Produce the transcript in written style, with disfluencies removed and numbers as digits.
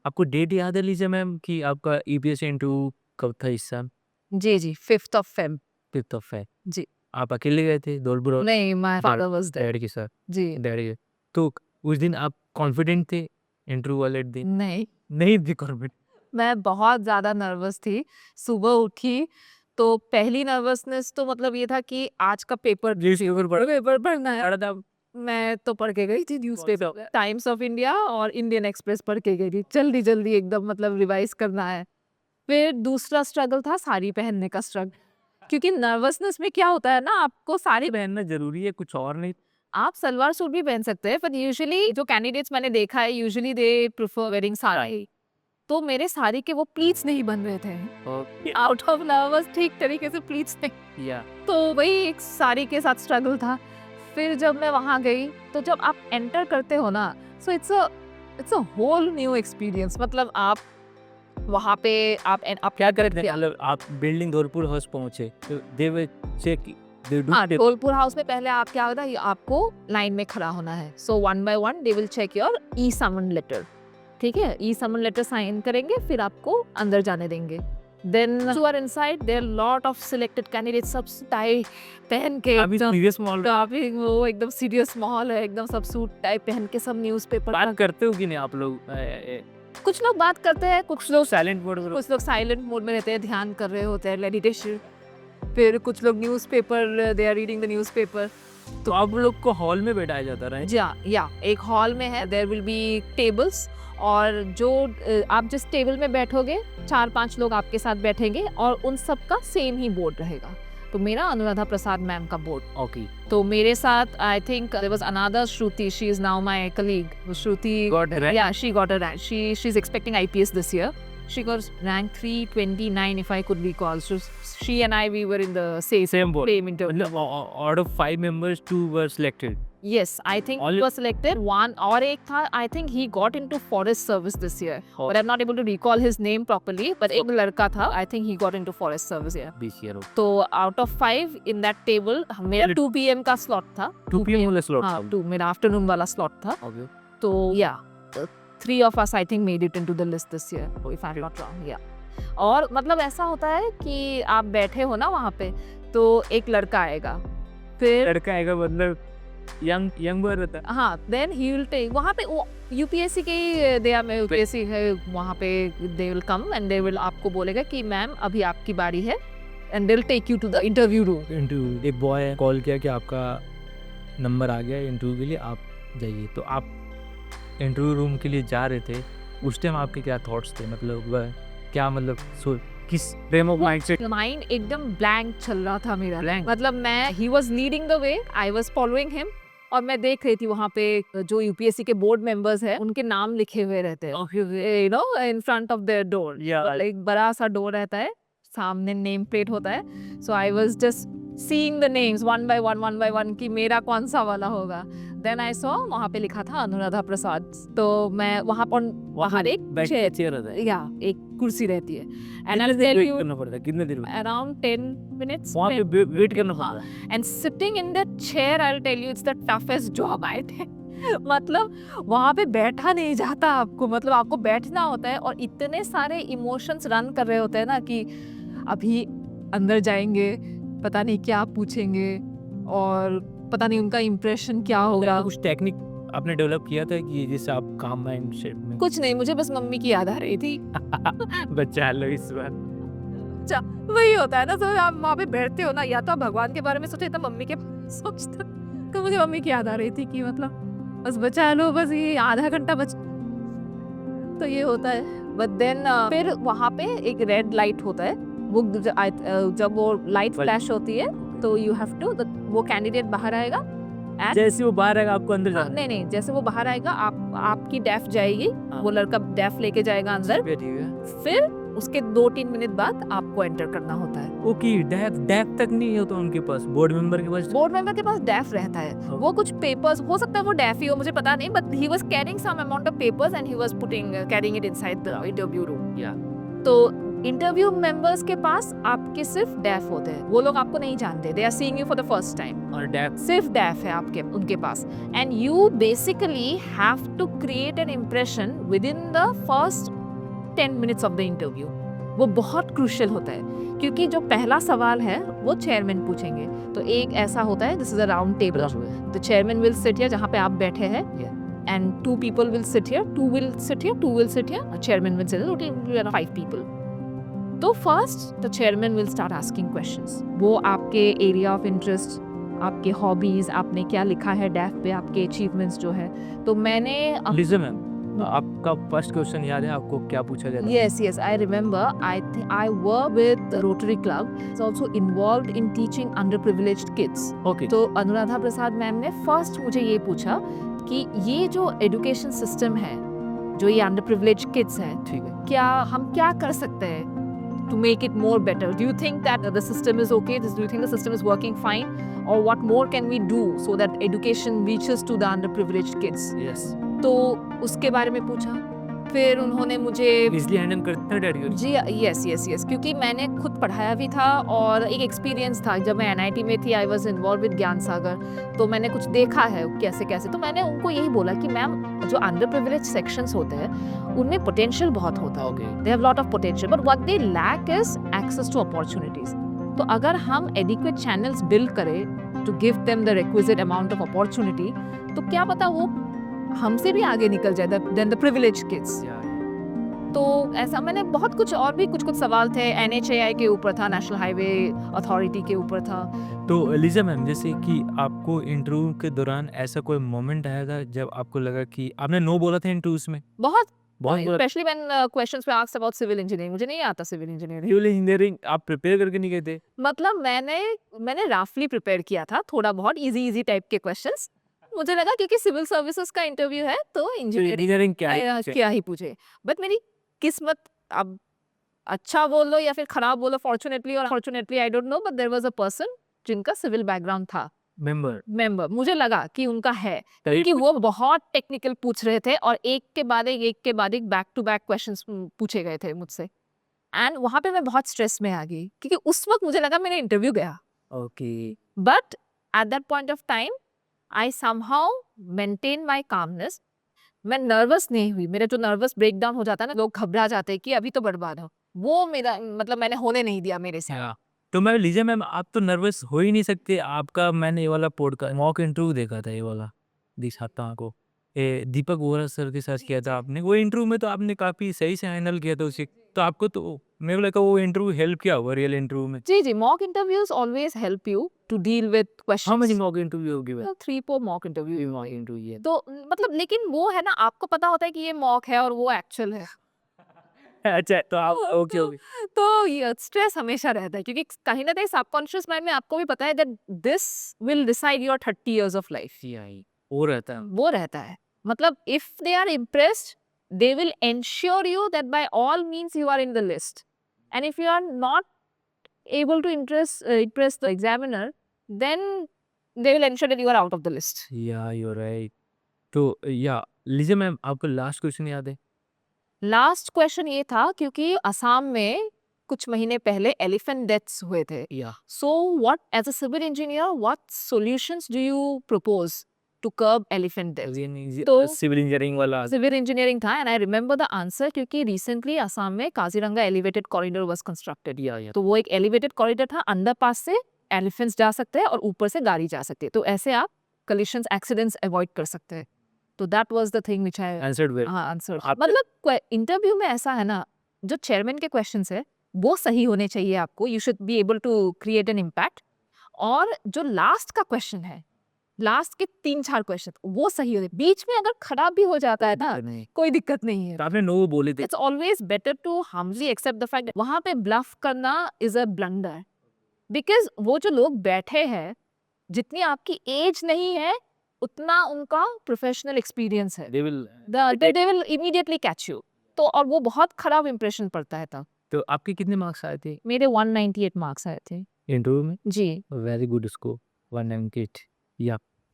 आपको डेट याद है लीजिए मैम कि आपका ईपीएससी इंटरव्यू कब था इस साल? जी, 5th of Feb. 5th of Feb. जी। आप अकेले गए थे धौलपुर और नहीं, my father was there. Dad के साथ? जी। डैडी के तो उस दिन आप कॉन्फिडेंट थे इंटरव्यू वाले दिन? नहीं, नहीं थे कॉन्फिडेंट? मैं बहुत ज़्यादा नर्वस थी। सुबह उठी, तो पहली नर्वसनेस तो मतलब ये था कि आज का पेपर पेपर पढ़ना है। पढ़ा था मैं तो पढ़ के गई थी कौन न्यूज़पेपर, टाइम्स ऑफ इंडिया और इंडियन एक्सप्रेस पढ़ के गई थी। जल्दी-जल्दी एकदम मतलब रिवाइज़ करना है। फिर दूसरा स्ट्रगल था साड़ी पहनने का स्ट्रगल। क्योंकि नर्वसनेस में क्या होता है ना, आपको साड़ी पहनना ज़रूरी है, कुछ और नहीं? आप सलवार सूट भी पहन सकते हैं, पर यूजुअली जो कैंडिडेट्स मैंने देखा है, usually they prefer wearing sari. तो मेरे साड़ी के वो प्लीट्स नहीं बन रहे थे। ओके। आउट ऑफ नर्वस ठीक तरीके से प्लीट्स नहीं, या तो वही एक साड़ी के साथ स्ट्रगल था। फिर जब मैं वहाँ गई, तो जब आप एंटर करते हो ना, so it's a whole new experience. मतलब आप वहाँ पे आप क्या करे थे मतलब आप बिल्डिंग धौलपुर हाउस पहुँचे तो they will check they do हाँ, धौलपुर हाउस में पहले आप क्या होता है, आपको लाइन में खड़ा होना है। So 1 by 1 they will check your e summon letter. ठीक है, ई समन लेटर साइन करेंगे, फिर आपको अंदर जाने देंगे। Then you are inside, there lot of selected candidates, सब टाई पहन के अभी सीरियस माहौल काफी वो एकदम सीरियस माहौल है, एकदम सब सूट टाई पहन के सब न्यूज़पेपर बात करते हो कि नहीं आप लोग? कुछ लोग बात करते हैं, कुछ लोग साइलेंट मोड में कुछ लोग साइलेंट मोड में रहते हैं, ध्यान कर रहे होते हैं, मेडिटेशन। फिर कुछ लोग newspaper, they are reading the newspaper. तो आप लोग को हॉल में बैठाया जाता रहा है? या एक हॉल में है, देयर विल बी टेबल्स, और जो आप जिस टेबल में बैठोगे, 4-5 लोग आपके साथ बैठेंगे और उन सब का सेम ही बोर्ड रहेगा। तो मेरा अनुराधा प्रसाद मैम का बोर्ड, ओके तो मेरे साथ I think there was another Shruti, she is now my colleague. Shruti got है yeah, she got a rank. She's expecting IPS this year. She got rank 329 if I could recall. So she and I, we were in the same board same interview. मतलब out of 5 members 2 were selected Yes, I think All- he was selected. One और एक था, I think he got into forest service this year. But I'm not able to recall his name properly. But एक लड़का था, I think he got into forest service here. This year तो out of 5 in that table, मेरा 2 PM का slot था. 2 PM वाला slot हाँ, 2 मेरा afternoon वाला slot था. ओके तो yeah, 3 of us I think made it into the list this year, if I'm not wrong. Yeah. और मतलब ऐसा होता है कि आप बैठे हो ना वहाँ पे, तो एक लड़का आएगा, फिर लड़का आएगा मतलब यंग बॉय रहता है। हाँ, देन ही विल टेक, वहाँ पे वो यूपीएससी के दे आर यूपीएससी है वहाँ पे, they will come and they will आपको बोलेगा कि मैम अभी आपकी बारी है, and they will take you to the interview room. Interview एक बॉय कॉल किया कि आपका नंबर आ गया इंटरव्यू के लिए, आप जाइए। तो आप इंटरव्यू रूम के लिए जा रहे थे, उस टाइम आपके क्या थॉट्स थे? मतलब वह क्या मतलब किस फ्रेम ऑफ माइंड से? माइंड एकदम ब्लैंक चल रहा था मेरा। Blank? मतलब मैं, he was leading the way, I was following him, और मैं देख रही थी वहाँ पे जो यूपीएससी के बोर्ड मेंबर्स हैं, उनके नाम लिखे हुए रहते हैं, you know, in front of their door. एक बड़ा सा डोर रहता है, सामने नेम प्लेट होता है। So I was just seeing the names one by one कि मेरा कौन सा वाला होगा। देन आई सॉ वहाँ पे लिखा था अनुराधा प्रसाद। तो मैं वहाँ पर बाहर एक चेयर रहता है, या एक कुर्सी रहती है, and I wait tell you करना पड़ता है कितने देर में? around 10 minutes. वहाँ पे वेट करना पड़ता है। And sitting in that chair, I'll tell you, it's the toughest job I think. मतलब वहाँ पे बैठा नहीं जाता आपको, मतलब आपको बैठना होता है, और इतने सारे इमोशंस रन कर रहे होते हैं ना कि अभी अंदर जाएंगे, पता नहीं क्या पूछेंगे, और पता नहीं उनका इम्प्रेशन क्या होगा। कुछ टेक्निक आपने डेवलप किया था कि जिससे आप काम माइंड सेट में? कुछ नहीं, मुझे बस मम्मी की याद आ रही थी। बचा लो इस बार। अच्छा, वही होता है ना, तो आप वहाँ पे बैठते हो ना, या तो आप भगवान के बारे में सोचते, तो मम्मी के सोचते। तो मुझे मम्मी की याद आ रही थी कि मतलब बस बचा लो, बस ये आधा घंटा बच, तो ये होता है। बट देन फिर वहाँ पे एक रेड लाइट होता है, वो जब वो लाइट फ्लैश होती है, तो यू हैव टू, वो कैंडिडेट बाहर आएगा, जैसे वो बाहर आएगा आपको अंदर जाना? नहीं, जैसे वो बाहर आएगा, आपकी डेफ जाएगी, वो लड़का डेफ लेके जाएगा अंदर, फिर उसके 2-3 मिनट बाद आपको एंटर करना होता है। ओके, डेफ तक नहीं होता उनके पास, बोर्ड मेंबर के पास डेफ रहता है। वो कुछ पेपर्स, हो सकता है वो डेफ ही हो, मुझे पता नहीं, but he was carrying some amount of papers and he was carrying it inside the interview room. या तो इंटरव्यू मेंबर्स के पास आपके सिर्फ डैफ होते हैं, वो लोग आपको नहीं जानते, they are seeing you for the first time, और डैप सिर्फ डैफ है आपके उनके पास, and you basically have to create an impression within the first 10 minutes of the interview. वो बहुत क्रूशियल होता है, क्योंकि जो पहला सवाल है वो चेयरमैन पूछेंगे। तो एक ऐसा होता है, this is a round table, the chairman will sit here, जहाँ पे आप बैठे हैं, and 2 people will sit here, 2 will sit here, 2 will sit here, a chairman will sit here, total we are 5 people. तो first the chairman will start asking questions. वो आपके area of interest, आपके hobbies, आपने क्या लिखा है डैफ पे, आपके achievements जो है। तो मैंने लिजन मैम, आपका फर्स्ट क्वेश्चन याद है आपको क्या पूछा गया था? Yes, I remember. I work with the Rotary Club. It's also involved in teaching underprivileged kids. Okay, तो अनुराधा प्रसाद मैम ने फर्स्ट मुझे ये पूछा कि ये जो एजुकेशन सिस्टम है, जो ये अंडर प्रिविलेज किड्स हैं, ठीक है। क्या हम क्या कर सकते हैं to make it more better? Do you think that the system is okay? Do you think the system is working fine? और what more can we do so that education reaches to the under privilege kids? Yes, तो उसके बारे में पूछा। फिर उन्होंने मुझे easily handle करते हैं डैडी। जी यस, क्योंकि मैंने खुद पढ़ाया भी था और एक एक्सपीरियंस था। जब मैं एनआईटी में थी, आई वाज इन्वॉल्व विद ज्ञान सागर, तो मैंने कुछ देखा है कैसे कैसे। तो मैंने उनको यही बोला कि मैम, जो अंडर प्रिविलेज सेक्शंस होते हैं उनमें पोटेंशियल बहुत होता है, okay, they have lot of potential, but what they lack is access to opportunities. तो अगर हम एडिक्वेट चैनल्स बिल्ड करें to give them the requisite amount of opportunity, तो क्या पता वो हमसे भी आगे निकल जाए देन द प्रिविलेज किड्स। तो ऐसा मैंने बहुत कुछ और भी कुछ सवाल थे, NHAI के ऊपर था, नेशनल हाईवे अथॉरिटी के ऊपर था। तो लिजा मैम, जैसे कि आपको इंटरव्यू के दौरान ऐसा कोई मोमेंट आया था जब आपको लगा कि आपने नो बोला था इंटरव्यूज में? बहुत बोला। Specially when questions we asked about civil engineering, मुझे नहीं आता सिविल इंजीनियरिंग। सिविल इंजीनियरिंग आप प्रिपेयर करके नहीं गए थे? मतलब मैंने रफली प्रिपेयर किया था, थोड़ा बहुत इजी टाइप के क्वेश्चंस। मुझे लगा क्योंकि सिविल सर्विसेज का इंटरव्यू है तो इंजीनियरिंग क्या ही पूछे। बट मेरी किस्मत, अब अच्छा बोल लो या फिर खराब बोलो, फॉर्चुनेटली और unfortunately I don't know, but there was a person जिनका सिविल बैकग्राउंड था, मेंबर। मुझे लगा कि उनका है, क्योंकि वो बहुत टेक्निकल पूछ रहे थे और एक के बाद एक बैक टू बैक क्वेश्चंस पूछे गए थे मुझसे। एंड वहां पे मैं बहुत स्ट्रेस में आ गई, क्योंकि उस वक्त मुझे लगा मेरा इंटरव्यू गया। Okay, but at that point of time I somehow maintain my calmness. मैं नर्वस नहीं हुई। मेरा जो नर्वस ब्रेकडाउन हो जाता है ना, लोग घबरा जाते हैं कि अभी तो बर्बाद हो, वो मेरा मतलब मैंने होने नहीं दिया मेरे से। तो मैं लीजिए मैम, आप तो नर्वस हो ही नहीं सकते। आपका मैंने ये वाला पॉडकास्ट मॉक इंटरव्यू देखा था, ये वाला दिखाता हूँ आपको, दीपक वोरा सर के साथ किया था आपने। वो इंटरव्यू में तो आपने काफ़ी सही से हैंडल किया था उसे, तो आपको तो मेरे को लगा वो इंटरव्यू हेल्प किया हुआ रियल इंटरव्यू में। जी, mock interviews always help you to deal with questions. How much mock interview होगी? 3-4 मॉक इंटरव्यू। मॉक इंटरव्यू है तो मतलब, लेकिन वो है ना, आपको पता होता है कि ये मॉक है और वो एक्चुअल है। अच्छा, तो आप ओके ओके। तो ये स्ट्रेस हमेशा रहता है, क्योंकि कहीं ना कहीं सबकॉन्शियस माइंड में आपको भी पता है that this will decide your 30 years of life. वो रहता है। वो रहता है। मतलब if they are impressed, they will ensure you that by all means you are in the list, and if you are not able to impress the examiner, then they will ensure that you are out of the list. या you are right. तो या लीजिए ma'am, आपको last question याद है? Last question ये था, क्योंकि असम में कुछ महीने पहले एलिफेंट डेथ्स हुए थे। So what, as a civil engineer, what solutions do you propose to curb elephant deaths? तो सिविल इंजीनियरिंग वाला सिविल इंजीनियरिंग था, and I remember the answer, क्योंकि रिसेंटली असम में Kaziranga elevated corridor was constructed. तो वो एक एलिवेटेड कॉरिडोर था, underpass से एलिफेंट्स जा सकते हैं और ऊपर से गाड़ी जा सकती है, तो ऐसे आप कलिशंस, एक्सीडेंट्स अवॉइड कर सकते हैं। तो that was the thing which I answered. मतलब इंटरव्यू में ऐसा है ना, जो चेयरमैन के क्वेश्चंस है वो सही होने चाहिए आपको, you should be able to create an impact, और जो लास्ट का क्वेश्चन है, लास्ट के 3-4 क्वेश्चन वो सही होते। बीच में अगर खराब भी हो जाता है ना, कोई दिक्कत नहीं है। आपने नो बोले थे। It's always better to humbly accept the fact, वहां पे ब्लफ करना इज अ ब्लंडर, बिकॉज वो जो लोग बैठे हैं, जितनी आपकी एज नहीं है उतना उनका प्रोफेशनल एक्सपीरियंस है। they will immediately catch you। तो और वो बहुत खराब इंप्रेशन पड़ता है तब। तो आपके कितने मार्क्स आए थे मेरे 198 मार्क्स आए थे इंटरव्यू में? जी। Very good score, 198। या